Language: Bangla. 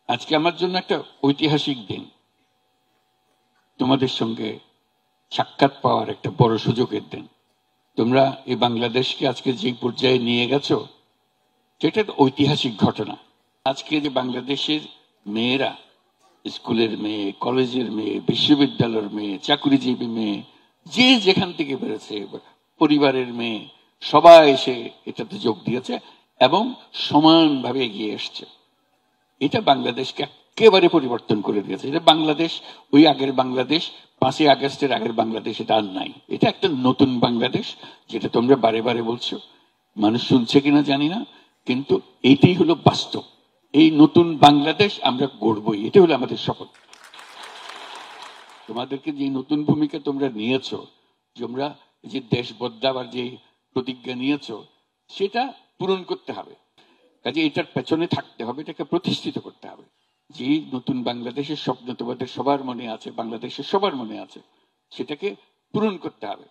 আজকে আমার জন্য একটা ঐতিহাসিক দিন। তোমাদের সঙ্গে সাক্ষাৎ পাওয়ার একটা বড় সুযোগের দিন। তোমরা এই বাংলাদেশকে আজকে যে পর্যায়ে নিয়ে গেছো, সেটা ঐতিহাসিক ঘটনা। আজকে যে বাংলাদেশের মেয়েরা, স্কুলের মেয়ে, কলেজের মেয়ে, বিশ্ববিদ্যালয়ের মেয়ে, চাকরিজীবী মেয়ে, যে যেখান থেকে বেরোছে, পরিবারের মেয়ে, সবাই এসে এটাতে যোগ দিয়েছে এবং সমানভাবে এগিয়ে এসছে। এটা বাংলাদেশকে একেবারে পরিবর্তন করে দিয়েছে। এটা বাংলাদেশ, ওই আগের বাংলাদেশ, 5ই আগস্টের আগের বাংলাদেশ এটা আর নাই। এটা একটা নতুন বাংলাদেশ, যেটা তোমরা বারে বারে বলছো। মানুষ শুনছে কিনা জানি না, কিন্তু এইটাই হলো বাস্তব। এই নতুন বাংলাদেশ আমরা গড়বই, এটা হলো আমাদের শপথ। তোমাদেরকে যে নতুন ভূমিকা তোমরা নিয়েছো, তোমরা যে দেশ বদলাবার যে প্রতিজ্ঞা নিয়েছো, সেটা পূরণ করতে হবে। কাজে এটার পেছনে থাকতে হবে, এটাকে প্রতিষ্ঠিত করতে হবে। যে নতুন বাংলাদেশের স্বপ্ন তোমাদের সবার মনে আছে, বাংলাদেশের সবার মনে আছে, সেটাকে পূরণ করতে হবে।